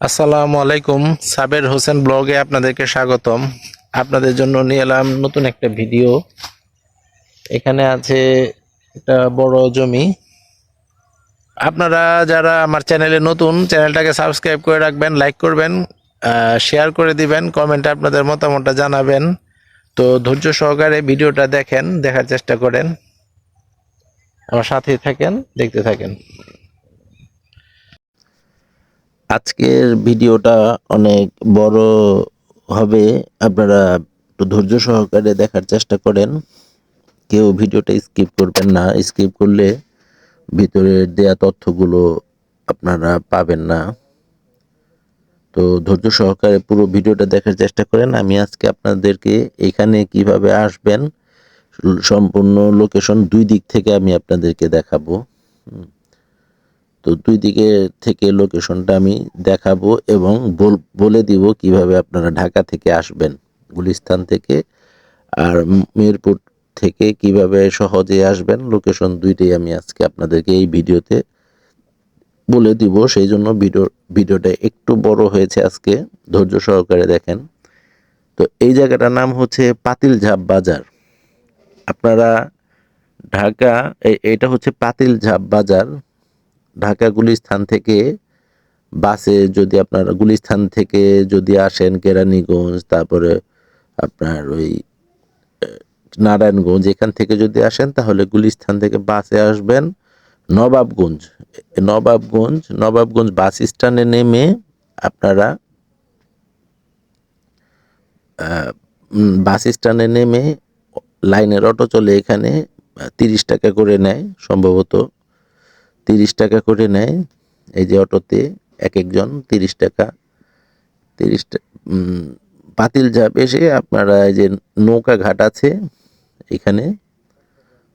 আসসালামু আলাইকুম। সাবের হোসেন ব্লগে আপনাদেরকে স্বাগতম। আপনাদের জন্য নিয়ে এলাম নতুন একটা ভিডিও। এখানে আছে একটা বড় জমি। আপনারা যারা আমার চ্যানেলে নতুন, চ্যানেলটাকে সাবস্ক্রাইব করে রাখবেন, লাইক করবেন, শেয়ার করে দিবেন, কমেন্টে আপনাদের মতামতটা জানাবেন। তো ধৈর্য সহকারে ভিডিওটা দেখেন, দেখার চেষ্টা করেন, আমার সাথেই থাকেন, দেখতে থাকেন। আজকের ভিডিওটা অনেক বড় হবে। আপনারা একটু ধৈর্য সহকারে দেখার চেষ্টা করেন। কেউ ভিডিওটা স্কিপ করবেন না। স্কিপ করলে ভিতরে দেয়া তথ্যগুলো আপনারা পাবেন না। তো ধৈর্য সহকারে পুরো ভিডিওটা দেখার চেষ্টা করেন। আমি আজকে আপনাদেরকে এখানে কিভাবে আসবেন সম্পূর্ণ লোকেশন দুই দিক থেকে আমি আপনাদেরকে দেখাবো। তো দুই দিকে থেকে লোকেশনটা আমি দেখাবো এবং বলে দিব কিভাবে আপনারা ঢাকা থেকে আসবেন, গুলিস্তান থেকে আর মিরপুর থেকে কিভাবে সহজে আসবেন। লোকেশন দুইটাই আমি আজকে আপনাদেরকে এই ভিডিওতে বলে দিব। সেই জন্য ভিডিওটা একটু বড় হয়েছে আজকে, ধৈর্য সহকারে দেখেন। তো এই জায়গাটার নাম হচ্ছে পাতিলঝাপ বাজার। আপনারা ঢাকা এটা হচ্ছে পাতিলঝাপ বাজার। ঢাকা গুলিস্তান থেকে বাসে যদি আপনারা গুলিস্তান থেকে যদি আসেন কেরানীগঞ্জ, তারপরে আপনার ওই নারায়ণগঞ্জ, এখান থেকে যদি আসেন তাহলে গুলিস্তান থেকে বাসে আসবেন নবাবগঞ্জ। নবাবগঞ্জ বাস স্ট্যান্ডে নেমে আপনারা বাস স্ট্যান্ডে নেমে লাইনের অটো চলে এখানে। 30 টাকা করে নেয়, সম্ভবত 30 টাকা করে নেয়। এই যে অটোতে এক একজন 30 টাকা। 30টা পাতিলঝাপ এসে আপনারা এই যে নৌকা ঘাট আছে এখানে,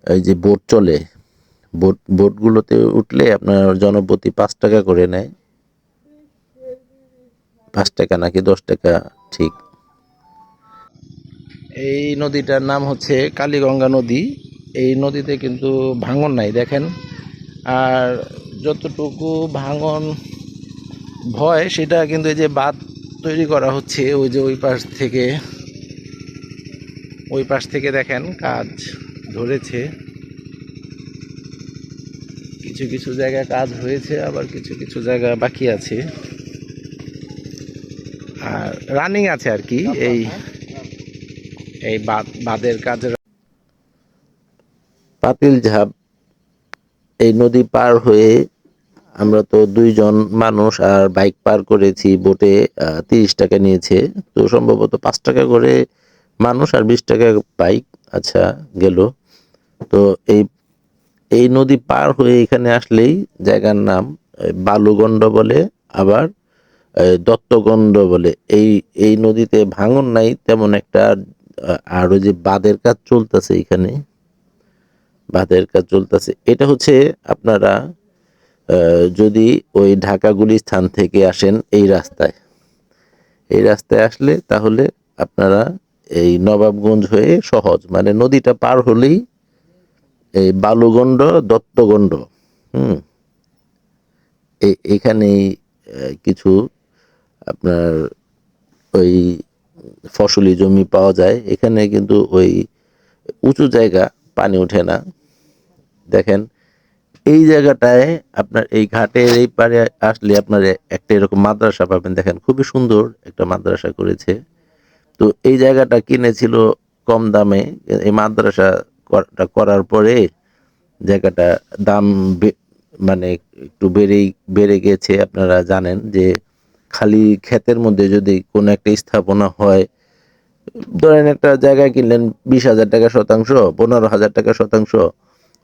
এই যে বোট চলে, বোটগুলোতে উঠলে আপনার জনপ্রতি 5 টাকা করে নেয়। 5 টাকা নাকি 10 টাকা ঠিক। এই নদীটার নাম হচ্ছে কালীগঙ্গা নদী। এই নদীতে কিন্তু ভাঙন নাই, দেখেন। আর যতটুকু ভাঙন ভয়, সেটা কিন্তু এই যে বাঁধ তৈরি করা হচ্ছে, ওই যে ওই পাশ থেকে দেখেন কাজ ধরেছে। কিছু কিছু জায়গায় কাজ হয়েছে, আবার কিছু কিছু জায়গা বাকি আছে, আর রানিং আছে আর কি। এই এই বাঁধের কাজের পাতিলঝাপ এই নদী পার হয়ে আমরা তো দুইজন মানুষ আর বাইক পার করেছি বোটে। 30 টাকা নিয়েছে, তো সম্ভবত 5 টাকা করে মানুষ আর 20 টাকা বাইক। আচ্ছা, গেল। তো এই এই নদী পার হয়ে এখানে আসলেই জায়গার নাম বালুগন্ড বলে, আবার দত্তগন্ড বলে। এই এই নদীতে ভাঙন নাই তেমন একটা। আর ওই যে বাঁধের কাজ চলতেছে এখানে, বাঁধের কাজ চলতেছে। এটা হচ্ছে আপনারা যদি ওই ঢাকা গুলিস্তান থেকে আসেন এই রাস্তায় আসলে তাহলে আপনারা এই নবাবগঞ্জ হয়ে সহজ, মানে নদীটা পার হলেই এই বালুগন্ড, দত্তগন্ড। হুম এখানেই কিছু আপনার ওই ফসলি জমি পাওয়া যায়। এখানে কিন্তু ওই উঁচু জায়গা, পানি ওঠে না। দেখেন এই জায়গাটায় আপনার এই ঘাটের এই পারে আসলে আপনার একটা এরকম মাদ্রাসা পাবেন। দেখেন খুবই সুন্দর একটা মাদ্রাসা করেছে। তো এই জায়গাটা কিনেছিল কম দামে। এই মাদ্রাসা করার পরে জায়গাটা দাম মানে একটু বেড়ে গেছে। আপনারা জানেন যে খালি ক্ষেতের মধ্যে যদি কোনো একটা স্থাপনা হয়, ধরেন একটা জায়গা কিনলেন 20,000 টাকা শতাংশ, 15,000 টাকা শতাংশ,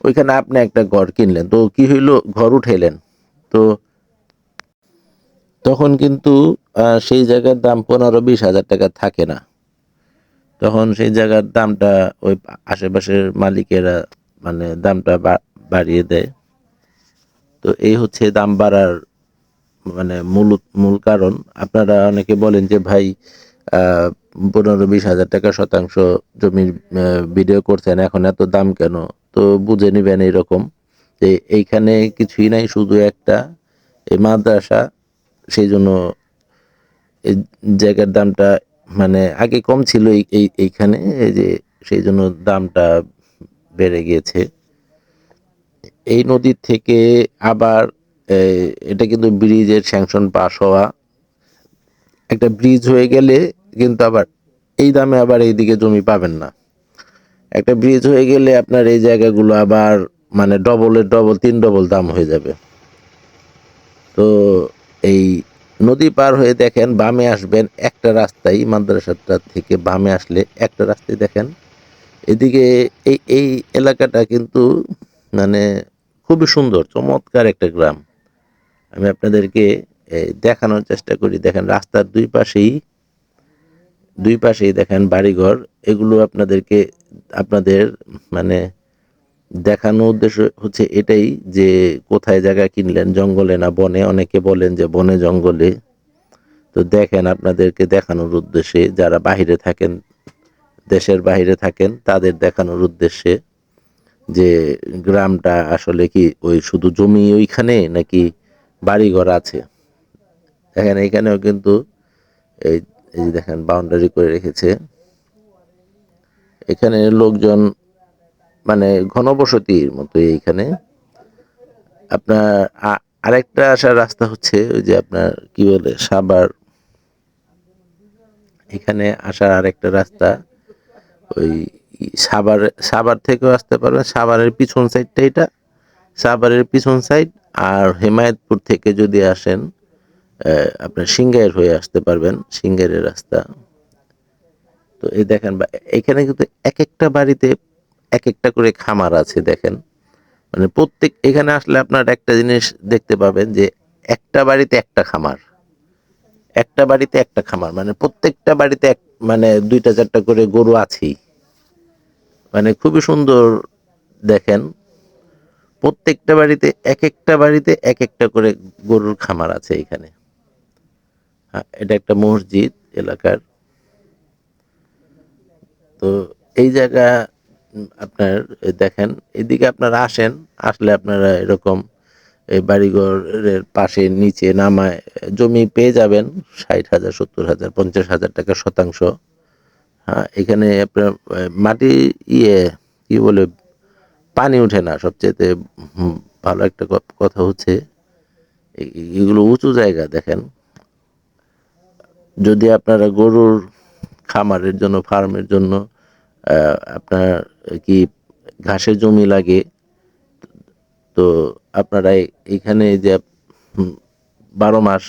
ওইখানে আপনি একটা ঘর কিনলেন, তো কি হইলো, ঘর উঠাইলেন, তো তখন কিন্তু সেই জায়গার দাম 15-20 হাজার টাকা থাকে না। তখন সেই জায়গার দামটা ওই আশেপাশের মালিকেরা মানে দামটা বাড়িয়ে দেয়। তো এই হচ্ছে দাম বাড়ার মানে মূল কারণ। আপনারা অনেকে বলেন যে ভাই 15-20 হাজার টাকা শতাংশ জমির ভিডিও করছেন, এখন এত দাম কেন? তো বুঝে নিবেন এইরকম যে এইখানে কিছুই নাই, শুধু একটা এই মাদ্রাসা। সেই জন্য এই জায়গার দামটা মানে আগে কম ছিল এইখানে, এই যে সেই জন্য দামটা বেড়ে গিয়েছে। এই নদীর থেকে আবার এই, এটা কিন্তু ব্রিজের স্যাংশন পাস হওয়া, একটা ব্রিজ হয়ে গেলে কিন্তু আবার এই দামে আবার এইদিকে জমি পাবেন না। একটা ব্রিজ হয়ে গেলে আপনার এই জায়গাগুলো আবার মানে ডবলের ডবল, 3 ডবল দাম হয়ে যাবে। তো এই নদী পার হয়ে দেখেন বামে আসবেন একটা রাস্তায়, মাদ্রাসাটা থেকে বামে আসলে একটা রাস্তায় দেখেন এদিকে এই এলাকাটা কিন্তু মানে খুবই সুন্দর, চমৎকার একটা গ্রাম। আমি আপনাদেরকে দেখানোর চেষ্টা করি। দেখেন রাস্তার দুই পাশেই দেখেন বাড়িঘর। এগুলো আপনাদের মানে দেখানোর উদ্দেশ্য হচ্ছে এটাই যে কোথায় জায়গা কিনলেন, জঙ্গলে না বনে। অনেকে বলেন যে বনে জঙ্গলে। তো দেখেন আপনাদেরকে দেখানোর উদ্দেশ্যে, যারা বাহিরে থাকেন, দেশের বাহিরে থাকেন, তাদের দেখানোর উদ্দেশ্যে যে গ্রামটা আসলে কি ওই শুধু জমি ওইখানে নাকি বাড়িঘর আছে। দেখেন এখানেও কিন্তু এই এই যে দেখেন বাউন্ডারি করে রেখেছে। এখানে লোকজন মানে ঘনবসতির মতো এইখানে। আপনার আরেকটা আসার রাস্তা হচ্ছে ওই যে আপনার কি বলে সাভার, এখানে আসার আরেকটা রাস্তা ওই সাভার থেকেও আসতে পারবেন। সাভারের পিছন সাইডটা এটা, সাভারের পিছন সাইড। আর হেমায়েতপুর থেকে যদি আসেন আপনার সিংগাইর হয়ে আসতে পারবেন, সিংগাইরের রাস্তা। তো এই দেখেন এখানে কিন্তু এক একটা বাড়িতে এক একটা করে খামার আছে দেখেন। মানে প্রত্যেক এখানে আসলে আপনার একটা জিনিস দেখতে পাবেন যে একটা বাড়িতে একটা খামার, একটা বাড়িতে একটা খামার, মানে প্রত্যেকটা বাড়িতে মানে 2টা 4টা করে গরু আছেই। মানে খুবই সুন্দর। দেখেন প্রত্যেকটা বাড়িতে এক একটা বাড়িতে এক একটা করে গরুর খামার আছে এখানে। হ্যাঁ, এটা একটা মসজিদ এলাকার। তো এই জায়গা আপনার দেখেন এদিকে আপনারা আসেন, আসলে আপনারা এরকম এই বাড়িঘরের পাশে নিচে নামায় জমি পেয়ে যাবেন 60,000, 70,000, 50,000 টাকা শতাংশ। হ্যাঁ, এখানে আপনার মাটি কি বলে পানি ওঠে না। সবচেয়ে ভালো একটা কথা হচ্ছে এগুলো উঁচু জায়গা। দেখেন যদি আপনারা গরুর খামারের জন্য, ফার্মের জন্য আপনার কি ঘাসের জমি লাগে, তো আপনারা এখানে যে 12 মাস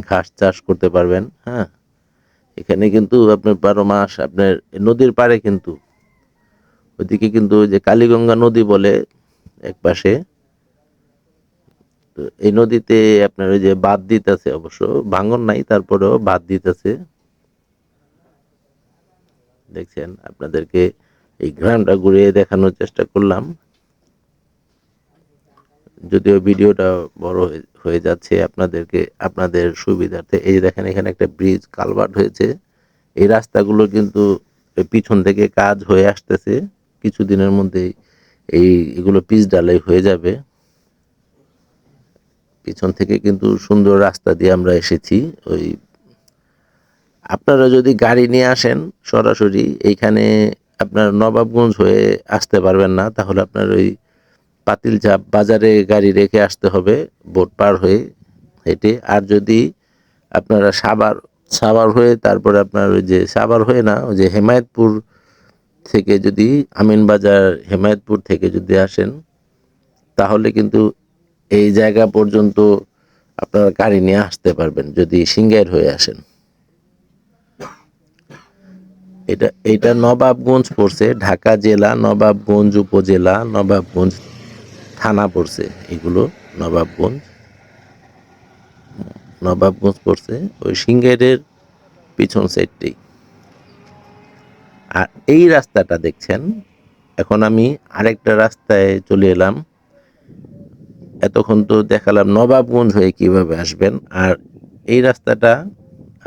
ঘাস চাষ করতে পারবেন। হ্যাঁ, এখানে কিন্তু আপনার 12 মাস আপনার নদীর পাড়ে, কিন্তু ওইদিকে কিন্তু যে কালীগঙ্গা নদী বলে এক পাশে, তো এই নদীতে আপনার ওই যে বাঁধ দিতেছে, অবশ্য ভাঙন নাই, তারপরেও বাঁধ দিতেছে। দেখছেন আপনাদেরকে এই গ্রামটা ঘুরিয়ে দেখানোর চেষ্টা করলাম, যদিও ভিডিওটা বড় হয়ে যাচ্ছে আপনাদের সুবিধার্থে। এই যে দেখেন এখানে একটা ব্রিজ কালভার্ট হয়েছে। এই রাস্তাগুলো কিন্তু পিছন থেকে কাজ হয়ে আসতেছে, কিছুদিনের মধ্যেই এগুলো পিচ ঢালাই হয়ে যাবে। পিছন থেকে কিন্তু সুন্দর রাস্তা দিয়ে আমরা এসেছি। ওই আপনারা যদি গাড়ি নিয়ে আসেন সরাসরি এইখানে, আপনার নবাবগঞ্জ হয়ে আসতে পারবেন না, তাহলে আপনার ওই পাতিলঝাপ বাজারে গাড়ি রেখে আসতে হবে বোট পার হয়ে হেঁটে। আর যদি আপনারা সাভার হয়ে, তারপরে আপনার ওই যে সাভার হয়ে না, ওই যে হেমায়েতপুর থেকে যদি আমিনবাজার হেমায়েতপুর থেকে যদি আসেন, তাহলে কিন্তু এই জায়গা পর্যন্ত আপনারা গাড়ি নিয়ে আসতে পারবেন যদি সিংগাইর হয়ে আসেন। এটা নবাবগঞ্জ পড়ছে, ঢাকা জেলা, নবাবগঞ্জ উপজেলা, নবাবগঞ্জ থানা পড়ছে। এগুলো নবাবগঞ্জ পড়ছে ওই সিংগাইরের পিছন সাইডটাই। আর এই রাস্তাটা দেখছেন, এখন আমি আরেকটা রাস্তায় চলে এলাম। এতক্ষণ তো দেখালাম নবাবগঞ্জ হয়ে কিভাবে আসবেন, আর এই রাস্তাটা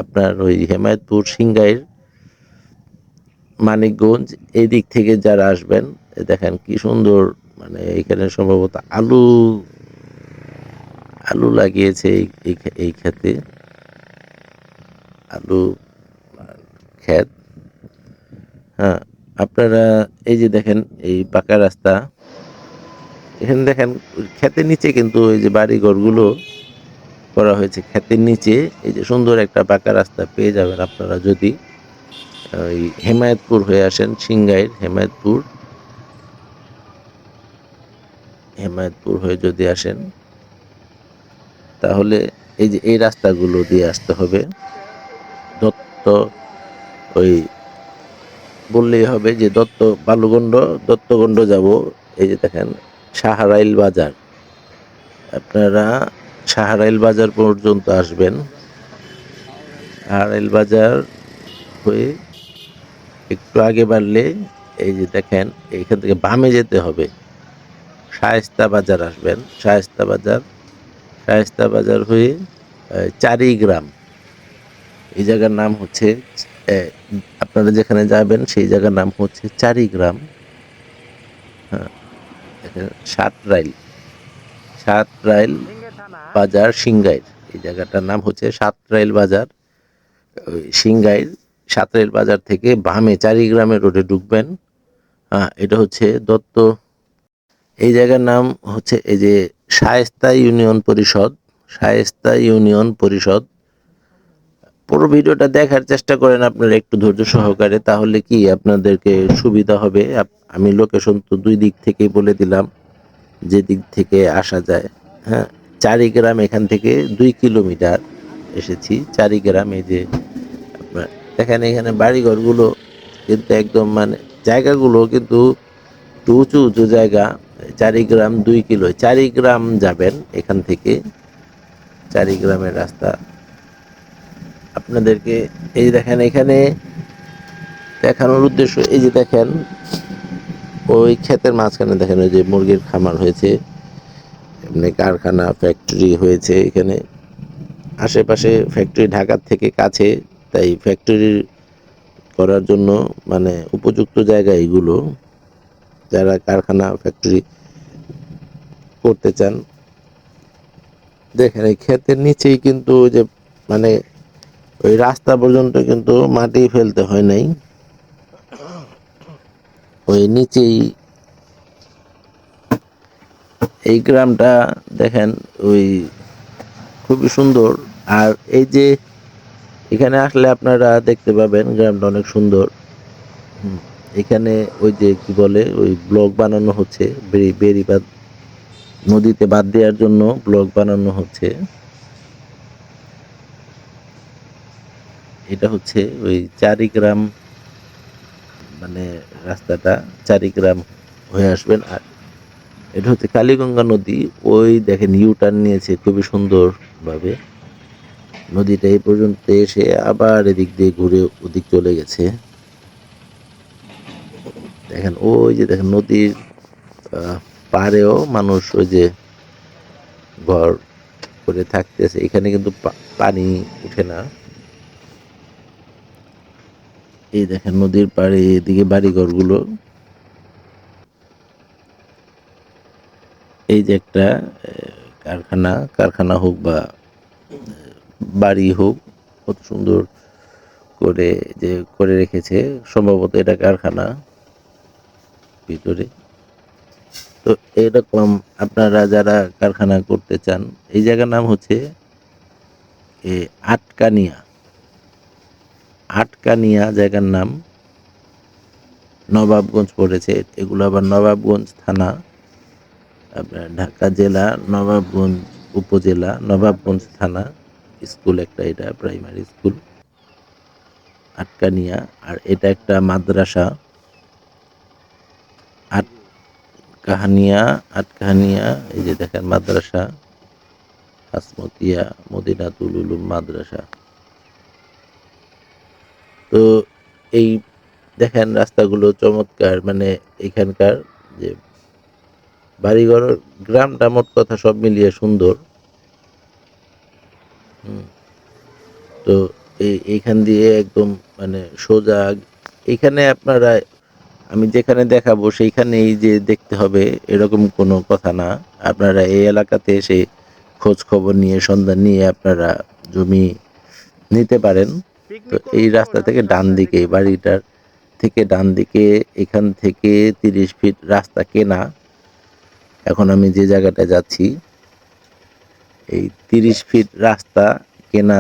আপনার ওই হেমায়েতপুর, সিংগাইর, মানিকগঞ্জ এই দিক থেকে যারা আসবেন, দেখেন কি সুন্দর। মানে এখানে সম্ভবত আলু লাগিয়েছে এই ক্ষেতে। আলু ক্ষেত। হ্যাঁ, আপনারা এই যে দেখেন এই পাকা রাস্তা, এখানে দেখেন ক্ষেতের নিচে কিন্তু এই যে বাড়ি ঘরগুলো করা হয়েছে ক্ষেতের নিচে। এই যে সুন্দর একটা পাকা রাস্তা পেয়ে যাবেন আপনারা যদি ওই হেমায়েতপুর হয়ে আসেন, সিংগাইর হেমায়েতপুর হয়ে যদি আসেন, তাহলে এই যে এই রাস্তাগুলো দিয়ে আসতে হবে। দত্ত ওই বললেই হবে যে দত্তগণ্ড যাব। এই যে দেখেন সাহারাইল বাজার, আপনারা সাহারাইল বাজার পর্যন্ত আসবেন। সাহারাইল বাজার হয়ে একটু আগে বাড়লে এই যে দেখেন এইখান থেকে বামে যেতে হবে, শায়েস্তা বাজার আসবেন। শায়েস্তা বাজার হয়ে চারিগ্রাম, এই জায়গার নাম হচ্ছে আপনারা যেখানে যাবেন সেই জায়গার নাম হচ্ছে চারিগ্রাম। হ্যাঁ, সাতরাইল বাজার সিংগাইর, এই জায়গাটার নাম হচ্ছে সাতরাইল বাজার। ওই সিংগাইর সাতরাইল বাজার থেকে বামে চারিগ্রামের রোডে ঢুকবেন। হ্যাঁ, এটা হচ্ছে এই জায়গার নাম হচ্ছে এই যে শায়েস্তা ইউনিয়ন পরিষদ। পুরো ভিডিওটা দেখার চেষ্টা করেন আপনারা একটু ধৈর্য সহকারে, তাহলে কি আপনাদেরকে সুবিধা হবে। আমি লোকেশন তো দুই দিক থেকেই বলে দিলাম, যে দিক থেকে আসা যায়। হ্যাঁ, চারিগ্রাম এখান থেকে 2 কিলোমিটার এসেছি। চারিগ্রাম এই যে আপনার দেখেন এখানে বাড়িঘরগুলো কিন্তু একদম মানে জায়গাগুলো কিন্তু একটু উঁচু উঁচু জায়গা। চারিগ্রাম 2 কিলো, চারিগ্রাম যাবেন এখান থেকে, চারিগ্রামের রাস্তা আপনাদেরকে এই দেখেন এখানে দেখানোর উদ্দেশ্য। এই যে দেখেন ওই ক্ষেতের মাঝখানে দেখেন ওই যে মুরগির খামার হয়েছে, এমনি কারখানা ফ্যাক্টরি হয়েছে এখানে। আশেপাশে ফ্যাক্টরি ঢাকার থেকে কাছে, তাই ফ্যাক্টরি করার জন্য মানে উপযুক্ত জায়গা এগুলো। যারা কারখানা ফ্যাক্টরি করতে চান, দেখেন এই ক্ষেতের নিচেই কিন্তু ওই যে মানে ওই রাস্তা পর্যন্ত কিন্তু মাটি ফেলতে হয় নাই, ওই নিচেই এই গ্রামটা দেখেন ওই খুবই সুন্দর। আর এই যে এখানে আসলে আপনারা দেখতে পাবেন গ্রামটা অনেক সুন্দর। এখানে ওই যে কি বলে ওই ব্লক বানানো হচ্ছে, বেড়িবাঁধ নদীতে বাদ দেওয়ার জন্য ব্লক বানানো হচ্ছে। এটা হচ্ছে ওই চারিগ্রাম মানে রাস্তাটা চারিগ্রাম হয়ে আসবেন। আর এটা হচ্ছে কালীগঙ্গা নদী। ওই দেখেন ইউ টার্ন নিয়েছে খুবই সুন্দরভাবে, নদীটা এই পর্যন্ত এসে আবার এদিক দিয়ে ঘুরে ওদিক চলে গেছে। দেখেন ওই যে দেখেন নদীর পাড়েও মানুষ ওই যে ঘর করে থাকতেছে, এখানে কিন্তু পানি উঠে না। এই দেখেন নদীর পাড়ে এদিকে বাড়িঘরগুলো। এই যে একটা কারখানা হোক বা বাড়ি হোক, কত সুন্দর করে যে করে রেখেছে, সম্ভবত এটা কারখানা ভিতরে। তো এরকম আপনারা যারা কারখানা করতে চান, এই জায়গার নাম হচ্ছে আটকানিয়া জায়গার নাম। নবাবগঞ্জ পড়েছে, এগুলো আবার নবাবগঞ্জ থানা, আপনার ঢাকা জেলা, নবাবগঞ্জ উপজেলা, নবাবগঞ্জ থানা। স্কুল একটা, এটা প্রাইমারি স্কুল আটকানিয়া। আর এটা একটা মাদ্রাসা আটকাহানিয়া। এই যে দেখেন মাদ্রাসা হাসমতিয়া মদিনাতুল উলুম মাদ্রাসা। তো এই দেখেন রাস্তাগুলো চমৎকার, মানে এখানকার যে বাড়িঘর, গ্রামটা মোট কথা সব মিলিয়ে সুন্দর। তো এইখান দিয়ে একদম মানে সোজা এখানে আপনারা আমি যেখানে দেখাবো সেইখানেই যে দেখতে হবে এরকম কোনো কথা না। আপনারা এই এলাকাতে এসে খোঁজ খবর নিয়ে সন্ধান নিয়ে আপনারা জমি নিতে পারেন। তো এই রাস্তা থেকে ডান দিকে, এই বাড়িটার থেকে ডান দিকে, এখান থেকে 30 ফিট রাস্তা কেনা। এখন আমি যে জায়গাটায় যাচ্ছি, এই 30 ফিট রাস্তা কেনা।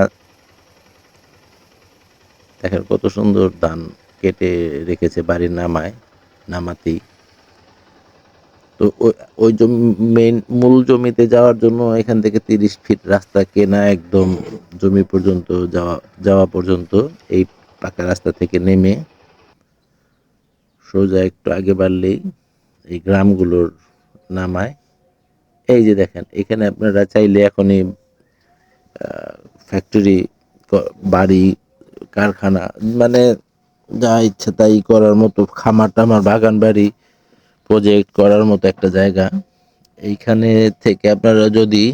দেখেন কত সুন্দর ধান কেটে রেখেছে বাড়ির নামাতেই। তো ওই মেইন মূল জমিতে যাওয়ার জন্য এখান থেকে 30 ফিট রাস্তা কেনা, একদম জমি পর্যন্ত যাওয়া পর্যন্ত। এই পাকা রাস্তা থেকে নেমে সোজা একটু আগে বাড়লেই এই গ্রামগুলোর নামায়। এই যে দেখেন, এখানে আপনারা চাইলে এখনই ফ্যাক্টরি, বাড়ি, কারখানা, মানে যা ইচ্ছা তাই করার মতো, খামার টামার, বাগান বাড়ি প্রজেক্ট করার মতো একটা জায়গা। এইখানে থেকে আপনারা যদি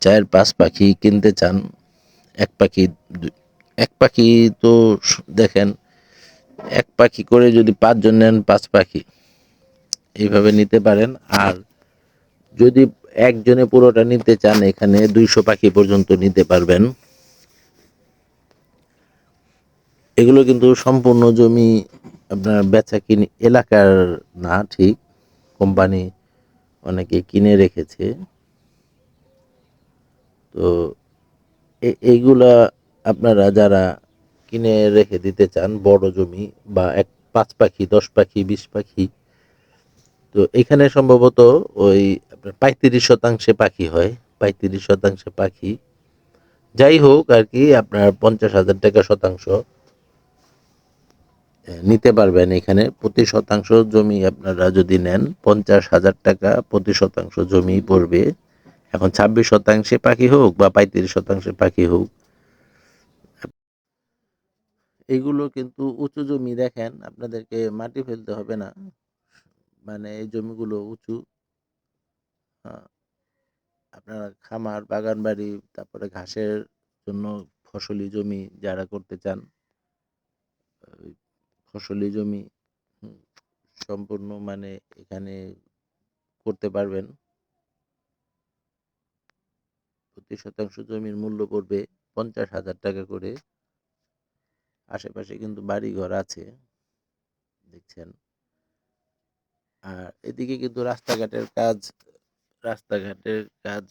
4-5 পাখি কিনতে চান, এক পাখি তো দেখেন, এক পাখি করে যদি 5 জন নেন, 5 পাখি এইভাবে নিতে পারেন। আর যদি একজনে পুরোটা নিতে চান, এখানে 200 পাখি পর্যন্ত নিতে পারবেন। এগুলো কিন্তু সম্পূর্ণ জমি আপনার বেচা কিনে এলাকার না, ঠিক কোম্পানি অনেকে কিনে রেখেছে। তো এইগুলা আপনারা যারা কিনে রেখে দিতে চান, বড় জমি বা 5 পাখি, 10 পাখি, 20 পাখি, তো এখানে সম্ভবত ওই আপনার 35% পাখি হয়, 35% পাখি। যাই হোক আর কি, আপনার 50,000 টাকা শতাংশ নিতে পারবেন। এখানে প্রতি শতাংশ জমি আপনারা যদি নেন, 50,000 টাকা প্রতি শতাংশ জমি পড়বে। এখন 26% পাখি হোক বা 35% পাখি হোক, এগুলো কিন্তু উঁচু জমি। দেখেন, আপনাদেরকে মাটি ফেলতে হবে না, মানে এই জমিগুলো উঁচু। আপনারা খামার, বাগান বাড়ি, তারপরে ঘাসের জন্য ফসলি জমি যারা করতে চান, ফসলি জমি সম্পূর্ণ মানে এখানে করতে পারবেন। প্রতি শতাংশ জমির মূল্য পড়বে 50,000 টাকা করে। আশেপাশে কিন্তু বাড়িঘর আছে, দেখছেন। আর এদিকে কিন্তু রাস্তাঘাটের কাজ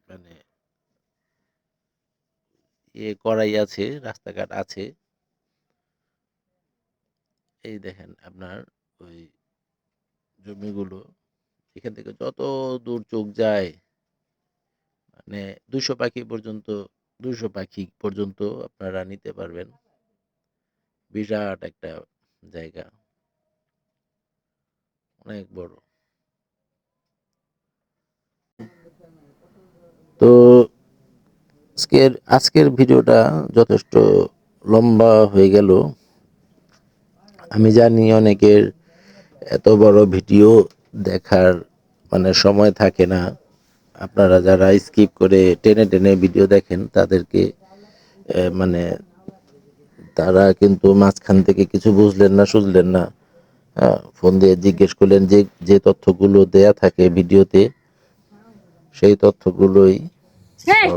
মানে করাই আছে, রাস্তাঘাট আছে। এই দেখেন আপনার ওই জমিগুলো, এখান থেকে যত দূর চোখ যায়, মানে 200 পাখি পর্যন্ত আপনারা নিতে পারবেন। বিরাট একটা জায়গা, অনেক বড়। তো আজকের ভিডিওটা যথেষ্ট লম্বা হয়ে গেল। আমি জানি অনেকের এত বড় ভিডিও দেখার মানে সময় থাকে না। আপনারা যারা স্কিপ করে টেনে টেনে ভিডিও দেখেন, তাদেরকে মানে তারা কিন্তু মাঝখান থেকে কিছু বুঝলেন না, শুনলেন না। ফোন দিয়ে জিজ্ঞেস করলেন, যে তথ্যগুলো দেয়া থাকে ভিডিওতে, সেই তথ্যগুলোই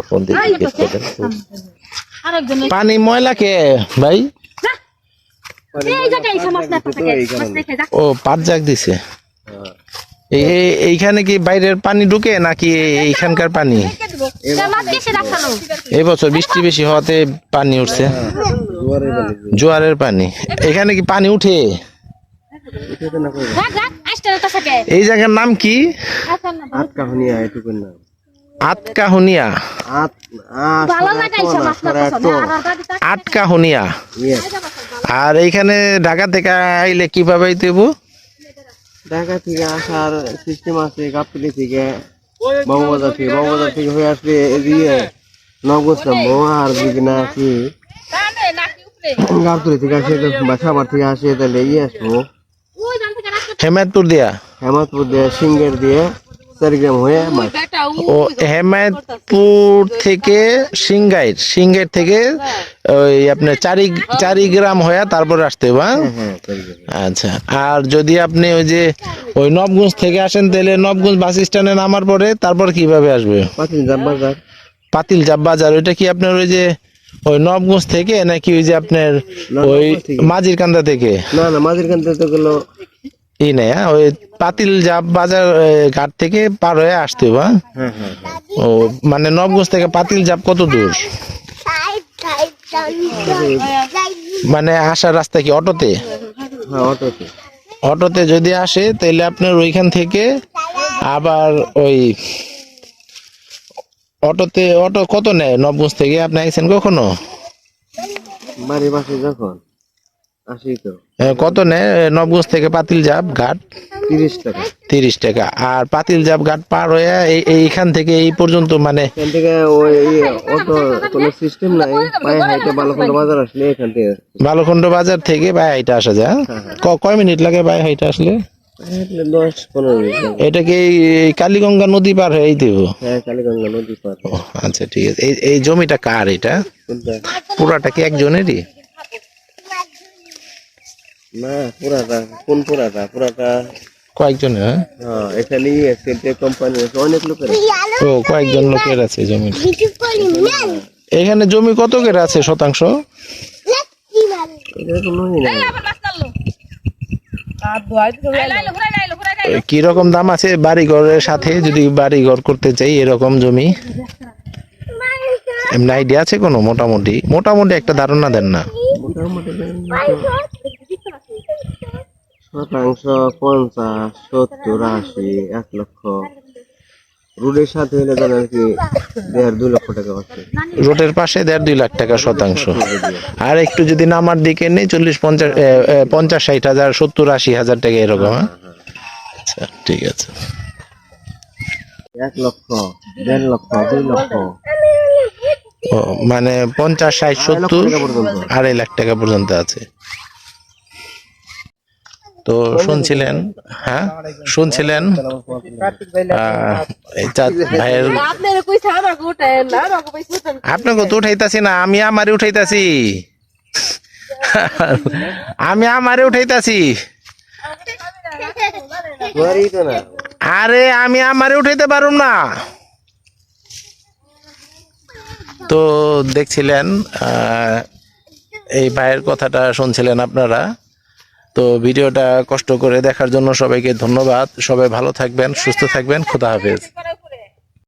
ফোন দিয়ে জিজ্ঞেস করবেন। পানি ময়লা কে ভাই? ও, পাট জাগ দিছে। এইখানে কি বাইরের পানি ঢুকে নাকি এইখানকার পানি? এই বছর বৃষ্টি বেশি হওয়াতে পানি উঠছে, জোয়ারের পানি। এখানে কি পানি উঠে? এই জায়গার নাম কি? আটকাহুনিয়া। আটকাহুনিয়া। আর এইখানে ঢাকা থেকে আইলে কিভাবে আইতেব? ঢাকা থেকে আসার সিস্টেম আছে, গাবতলী থেকে, বঙ্গবাজার থেকে হয়ে আসলে এদিকে নগদ নামবো। আর যদি না কি গাবতলী থেকে আসে বা খাবার থেকে আসে, তাহলে আসবো হেমায়তপুর দিয়া। হেমাদপুর দিয়ে, সিঙ্গের দিয়ে, চারিগ্রাম হয়ে ও, হেমায়তপুর থেকে সিংগাইর থেকে ওই আপনার চারিগ্রাম হয়ে তারপর আসতে হবে। আচ্ছা, আর যদি আপনি ওই নবগঞ্জ থেকে আসেন, তাহলে নবগঞ্জ বাস স্ট্যান্ডে নামার পরে তারপর কিভাবে আসবে? পাতিল জাব বাজার। পাতিল জাব বাজার, ওইটা কি আপনার ওই যে ওই নবগঞ্জ থেকে নাকি ওই যে আপনার ওই নবগঞ্জ থেকে। মাঝির কান্দা থেকে? না না, মাঝের কান্তে তো গেলো। এই না, ওই পাতিল জাপ বাজার ঘাট থেকে পার হয়ে আসতে হবে, হ্যাঁ? হ্যাঁ হ্যাঁ হ্যাঁ। ও মানে নবগঞ্জ থেকে পাতিল জাপ কত দূর? মানে আসার রাস্তা কি অটোতে? হ্যাঁ অটোতে। অটোতে যদি আসে তাহলে আপনার ওইখান থেকে আবার ওই অটো কত নেয় নবগঞ্জ থেকে? আপনি আইছেন কখনো? বাড়ির পাশে যখন আসি তো কত নেয় নবগঞ্জ থেকে পাতিল জাপ ঘাট? 30 টাকা। 30 টাকা। আর পাতিল জাপ ঘাট পার হয়ে এইখান থেকে এই পর্যন্ত মানে এখান থেকে ওই অটো কোনো সিস্টেম নাই, পায়ে হাইটে বালুখন্ড বাজার আসলে এখান থেকে বালুখন্ড বাজার থেকে বাই হাইটে আসা যায়, হ্যাঁ? কয় মিনিট লাগে বাই হাইটে আসলে? পায়ে হাঁটলে 10-15 মিনিট লাগে। এটা কি এই কালীগঙ্গা নদী পার হয়ে দেবো? হ্যাঁ কালীগঙ্গা নদী পার। আচ্ছা ঠিক আছে। এই জমিটা কার এটা? কোনটা? পুরাটা কি একজনেরই? না পুরাটা। কোন পুরাটা? পুরাটা কয়েকজনের, হ্যাঁ? হ্যাঁ এখানেই সেন্ট্রাল কোম্পানি আছে, অনেক লোকের। ও কয়েকজন লোকের আছে জমি। এখানে জমি কত করে আছে শতাংশ? এটা কোনো নাই। কি রকম দাম আছে বাড়ি ঘরের সাথে যদি বাড়ি ঘর করতে চাই এরকম জমি? এমনি আইডিয়া আছে কোনো? মোটামুটি মোটামুটি একটা ধারণা দেন না। মোটামুটি শতাংশ 50, 70, 80, 1 লক্ষ। রোডের সাথে হলে ধরেন আর কি 1.5-2 লক্ষ টাকা হচ্ছে। রোডের পাশে 1.5-2 লাখ টাকা শতাংশ। আর একটু যদি নামার দিকে নেই 40-50-60 হাজার, 70-80 হাজার টাকা এরকম, হ্যাঁ? আচ্ছা ঠিক আছে। 1 লক্ষ, 1.5 লক্ষ, 2 লক্ষ, ও মানে 50-60-70 2.5 লাখ টাকা পর্যন্ত আছে। তো শুনছিলেন, হ্যাঁ শুনছিলেন এই চাঁদ ভাইয়ের। আপনাকে তো উঠাইতাছি না, আমি আমারে উঠাইতাছি। আমি আমারে উঠাইতাছি। ঘরেই তো না। আরে আমি আমারে উঠাইতে পারুম না। তো দেখছিলেন এই ভাইয়ের কথাটা শুনছিলেন আপনারা। তো ভিডিওটা কষ্ট করে দেখার জন্য সবাইকে ধন্যবাদ। সবাই ভালো থাকবেন, সুস্থ থাকবেন। খোদা হাফেজ।